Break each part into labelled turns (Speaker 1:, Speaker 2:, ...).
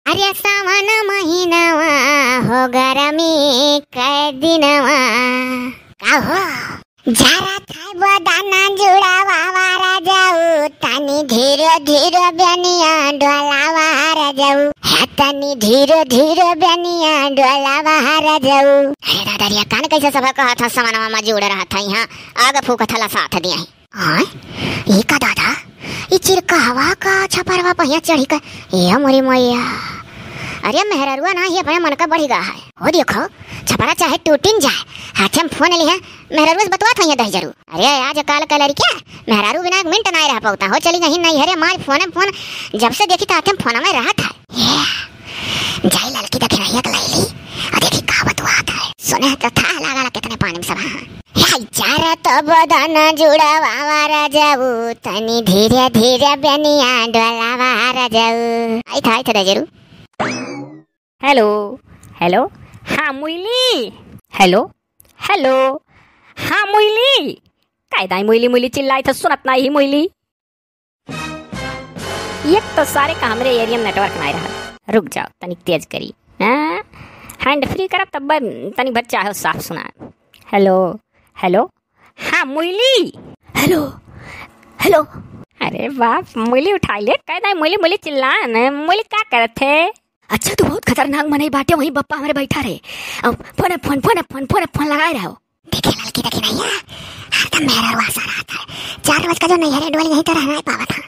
Speaker 1: अरे सावन महीनावा हो गरमी कै दिनवा का हो जरा थाय बदाना जुड़ावा वारा जाऊ तनी धीरे धीरे बेनिया डोलावा हारा जाऊ है तनी धीरे धीरे बेनिया डोलावा हारा जाऊ। अरे दादा रिया कान कैसे सब कहा था सावनवा में जुड़ रहा था यहाँ आग फूक थला साथ दिया है ये का दादा ये चिरका हवा का छपरवा पहिया चढ़ी का ये मोरी मैया। अरे मेहररुआ ना ये अपने मन का बढ़ी गया है वो देखो छपरा चाहे टूटिन जाए हाथे में फोन लिया मेहररुआ से बतवा था ये दही जरूर। अरे आज काल कलर क्या मेहरारू बिना एक मिनट नहीं रह पाता हो चली नहीं नहीं अरे मार फोन जब से देखी तो हाथे में फोन में रहा था ये जाई लड़की देखे नहीं एक लैली और देखी का बतवा था सुने तो था लगा कितने पानी में सब चारा तो बदन जुड़ा वारा जाऊ तनी धीरे धीरे बेनिया डोला वारा जाऊ आई था जरूर।
Speaker 2: हेलो हेलो हाँ मुइली हेलो हेलो हाँ मुइली काय दाई मुइली मुइली चिल्लाई था सुनत ना ही मुइली ये तो सारे का हमरे एरिया में नेटवर्क नहीं रहा रुक जाओ तनिक तेज करी हैंड फ्री करा तब तनिक बच्चा है साफ सुना। हेलो हेलो हाँ मुइली हेलो हेलो अरे बाप मुइली उठाई ले कह दाई मुइली मुइली चिल्ला न मुइली क्या करत थे। अच्छा तो बहुत खतरनाक मने बाटे वहीं बप्पा हमारे बैठा रहे अब phone phone phone phone phone phone लगाए रहो
Speaker 1: देखे लड़की देखे नहीं है हरदम मेरा वासा रहता है 4 रोज का जो नहीं है डोली नहीं तो रहना है पावा था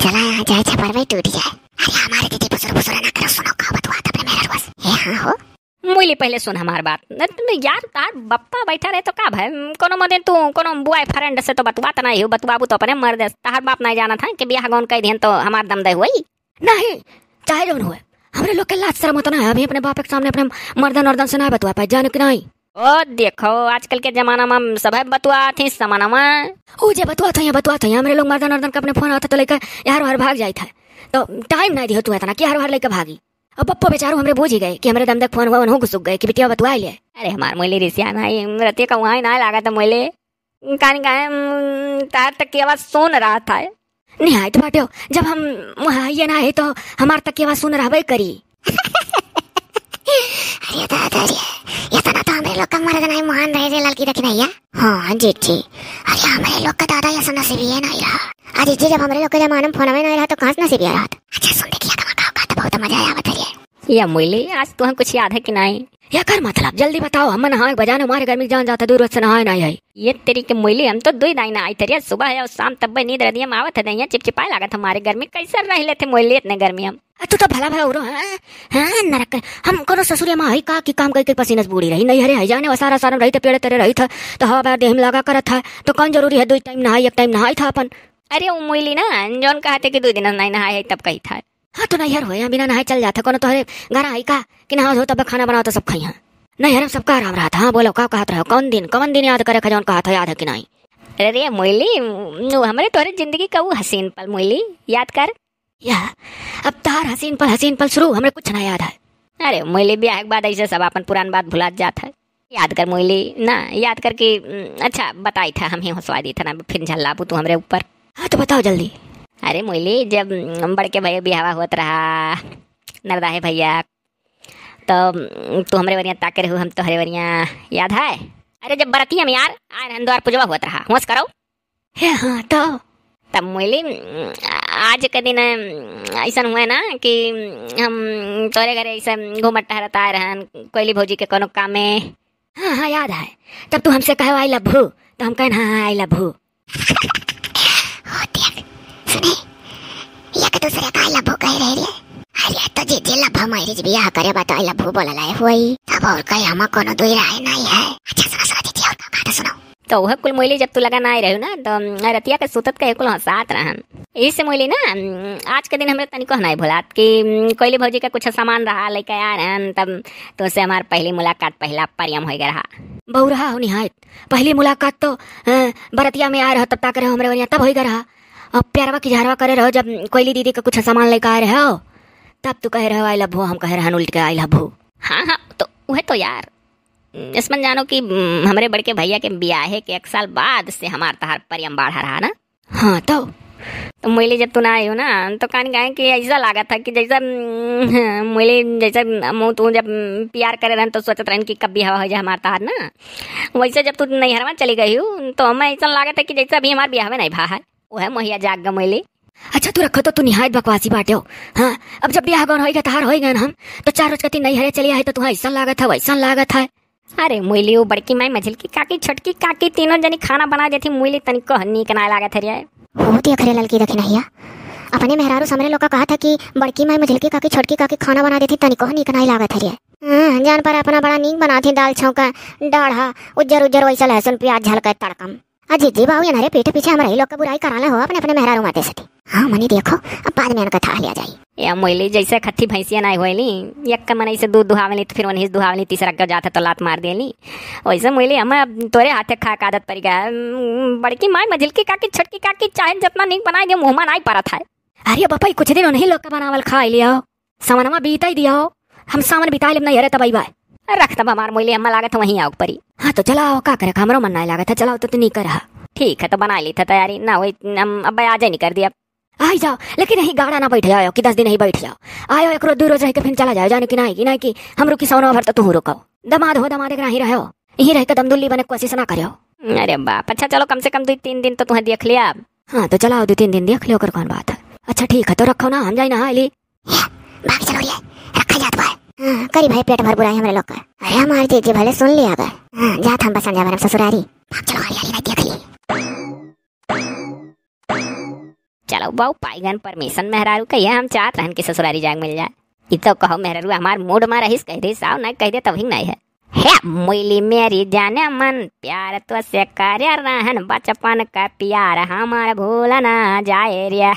Speaker 1: चला यहाँ जाए छपर में टूट जाए। अरे हमारे दीदी बसुर ना करो सुनो का बतवा था अपने मेरा वास ये हाँ हो
Speaker 2: मुइली पहले सुन हमार बात यार तार बप्पा बैठा रहे तो का भाई कोनो मदे तू कोनो बुआ फ्रेंड से तो बतवा तो नहीं हो बतवाबू तो अपने मर दे तार बाप नहीं जाना था कि ब्याह गौन कह दियन तो हमार दम दे हुई
Speaker 3: नहीं चाहे जो हुए हमरे लोग के लाज शर्म होता ना अभी अपने बाप के सामने अपने मर्दन वर्दन से ना बतवा पाए जाने कि नहीं।
Speaker 2: ओ देखो आजकल के जमाना में सब बतवा थी जमाना में
Speaker 3: ओ जे बतवा था हमरे लोग मर्दन वर्दन का अपने फोन आता तो लेकर यार हर भाग जाई था तो टाइम नहीं दियो तू इतना कि हर लेकर भागी अब पप्पो बेचारो हमरे बूझ ही गए कि हमरे दम तक फोन वन हो घुस गए कि बिटिया बतवा ले।
Speaker 2: अरे हमार मोइली रिसिया नहीं रतिया का वहाँ ना लगा था मोइले कान गाय तार तक की आवाज सुन रहा था
Speaker 3: नहीं तो बाटे जब हम वहाँ ये ना है तो हमार तक की आवाज सुन रहा करी।
Speaker 1: अरे दादा ये तो ना तो हमारे लोग का मर्द नहीं महान रहे थे लड़की देखे नहीं है हाँ जी अरे हमारे लोग का दादा ऐसा नसीबी है नहीं रहा आज जी जब हमारे लोग के जमाने में फोन में नहीं रहा तो कहाँ से नसीबी रहा। अच्छा सुन देखिए का बहुत मजा आया बताइए
Speaker 2: या मोइली आज तुम्हें कुछ याद है कि नहीं
Speaker 3: या कर मतलब जल्दी बताओ हम नहाए बजाने हमारे घर में जान जाता दूर से नहाए नहीं है
Speaker 2: ये तेरी के मोइली हम तो 2 दिन आई तेरी सुबह है और शाम तब नींद रही हम आवत है चिपचिपाए लागत हमारे घर में कैसे रह लेते मोइली इतने गर्मी हम
Speaker 3: तू तो भला भला उरो हैं नरक हम कोनो ससुरिया में आई का की काम करके पसीना से बूढ़ी रही नहीं हरे है जाने सारा सारा रही तो पेड़ तेरे रही था तो हवा बार देह में लगा कर था तो कौन जरूरी है 2 टाइम नहाई 1 टाइम नहाई था अपन।
Speaker 2: अरे वो मोइली ना जौन कहते कि 2 दिन नहीं नहाए तब कही था
Speaker 3: हाँ तो नहीं यार हो बिना नहाए चल जाता कोनो तो हरे घर आई का कि नहा हो तब खाना बनाओ तो सब खाई नहीं यार सबका आराम रहा था। हाँ बोलो क्या कहत रहो कौन दिन याद करे खजौन कहा था याद है कि नहीं।
Speaker 2: अरे मोइली हमारे तोरे जिंदगी का वो हसीन पल मोइली याद कर
Speaker 3: या अब तार हसीन पल शुरू हमें कुछ ना याद है।
Speaker 2: अरे मोइली ब्याह के बाद ऐसे सब अपन पुरान बात भुला जाता है याद कर मोइली ना याद करके अच्छा बताई था हम ही हंसवा दी था ना फिर झल्लाबू तू हमारे ऊपर।
Speaker 3: हाँ तो बताओ जल्दी।
Speaker 2: अरे मोइली जब बड़के भैया ब्याह होत रहा नरदाहे भैया तो तू हमरे वरिया ताके रहो हम तो हरे वरिया याद है। अरे जब बरतिया में यार आए रहन द्वार पूजवा हुआ रहा होश करो
Speaker 3: हाँ तो
Speaker 2: तब मोइली आज के दिन ऐसा हुआ ना कि हम तोरे घरे ऐसा घूमत टहरत आए रहन कोयली भौजी के कोनो काम में।
Speaker 3: हाँ याद है तब तू हमसे कहे आई लव यू तो हम कहें हाँ आई लव यू
Speaker 1: सुने या के दूसरे का आई लव यू कह रहे रे अरे तो जी लभ मैरिज बियाह करे बा तो आई लव यू बोलला है होई तब और कहीं हम कोनो दुई राय नहीं है। अच्छा सुनो दीदी और बात सुनो
Speaker 2: तो वह कुल मोइली जब तू लगा ना रही ना तो रतिया के सुतत के कुल हंसात रहन इससे मोइली ना आज के दिन हमरे तनिको नहीं भुलात कि कोयली भौजी का कुछ सामान रहा लेके आ रहन तब तो उससे हमार पहली मुलाकात पहला परियम हो गया रहा
Speaker 3: बहु रहा हो निहायत पहली मुलाकात तो बरतिया में आ रहा तब तक रहे हमरे वनिया तब हो गया रहा अब प्यारवा की झारवा करे रहो जब कोयली दीदी का कुछ सामान लेके आ रहे हो तब तू कह रहे हो आई लव यू हम कह रहे हैं उल्ट के आई लव यू।
Speaker 2: हाँ तो वह तो यार इसमें जानो कि हमारे बड़के भैया के ब्याह के 1 साल बाद से हमार तहार परियम बाढ़ा रहा ना।
Speaker 3: हाँ तो
Speaker 2: तो मोइली जब तू ना आई हो ना तो कान कहे कि ऐसा लगा था कि जैसा मोइली जैसा मुँह तू जब प्यार करे रहन तो सोचत रहन कि कभी हवा हो जाए हमार तार ना, वैसे जब तू नैहरवा चली गई हूँ तो हमें ऐसा लगा था कि जैसा भी हमारे ब्याह में नहीं भा है वह मोहिया जाग ग मोइली।
Speaker 3: अच्छा तू रखो तो तू निहायत बकवासी बाटे हो। हाँ अब जब ब्याह गौन होएगा तहार होएगा ना हम तो 4 रोज कती नहीं हरे चली आई तो तू ऐसा लागत है वैसा लागत है।
Speaker 2: अरे मोइली वो बड़की माई मझिल की काकी छोटकी काकी तीनों जनी खाना बना देती मोइली तनिक नीक ना लागत है रे।
Speaker 1: हो दिया खरे ललकी रखी नहिया अपने मेहरारू सामने लोग का कहा था कि बड़की माई मझिल की काकी छोटकी काकी खाना बना देती तनिको नीक नहीं लागत है रे। जान पर अपना बड़ा नीक बनाती दाल छौका डाढ़ा उज्जर उज्जर वैसा लहसुन प्याज झलका तड़कम अजी बाबू ये नरे पेटे पीछे हमारे लोग का बुराई कराले हो अपने अपने मेहरारू माते से। हाँ मनी देखो अब बाद में उनका था लिया जाए।
Speaker 2: या मोइली जैसे खत्ती भैंसिया ना होली एक मन से दूध दुहावली तो फिर वहीं दुहावली तीसरा का जाता तो लात मार देली वैसे मोइली हम तोरे हाथे खा का आदत पड़ गया। बड़की माई मझिल की काकी छोटकी काकी चाहे जितना नीक बनाए दे मुँह में नहीं पड़ा था।
Speaker 3: अरे बापा कुछ दिन उन्हीं लोग का बनावल खा लिया सामनमा बीता ही दिया हो हम सामन बिता ले नहीं हरे तब बाय
Speaker 2: रख तब हमार मोइली अम्मा लागत वहीं आओ परी।
Speaker 3: हाँ तो चलाओ का करे हमरो मन नहीं लागत है चलाओ तो नहीं कर।
Speaker 2: ठीक है तो बना ली था तैयारी ना वही अब आज नहीं कर दिया
Speaker 3: आई जाओ लेकिन नहीं गाड़ा ना बैठ जाओ कि 10 दिन नहीं बैठ जाओ आयो एक रोज 2 रोज रह के फिर चला जाओ जाने की नहीं कि हम रुकी सोनो भर तो तू रुको दमाद हो दमाद नहीं रहो यही रह के दमदुल्ली बने कोशिश ना करो।
Speaker 2: अरे बाप अच्छा चलो कम से कम 2-3 दिन तो तुम्हें देख लिया।
Speaker 3: हाँ तो चलाओ 2-3 दिन देख लियो कर कौन बात है। अच्छा ठीक है तो रखो ना हम जाए ना ली
Speaker 1: भाग चलो ये रखा जात भाई करी भाई पेट भर बुराई हमारे लोग का। अरे हमारे जीजी भले सुन लिया गए जात हम बसन जा ससुरारी भाग चलो हरियाली नहीं देख ली।
Speaker 2: चलो बाऊ पाईगन परमिशन मेहरारू कहिए हम चाहत रहन के ससुरारी जाग मिल जाए ये तो कहो मेहरारू हमार मूड में रहीस कह दे साव नहीं कह दे तभी नहीं है मोइली मेरी जाने मन प्यार तो से कार्य रहन बचपन का प्यार हमार भूल ना जाए रे।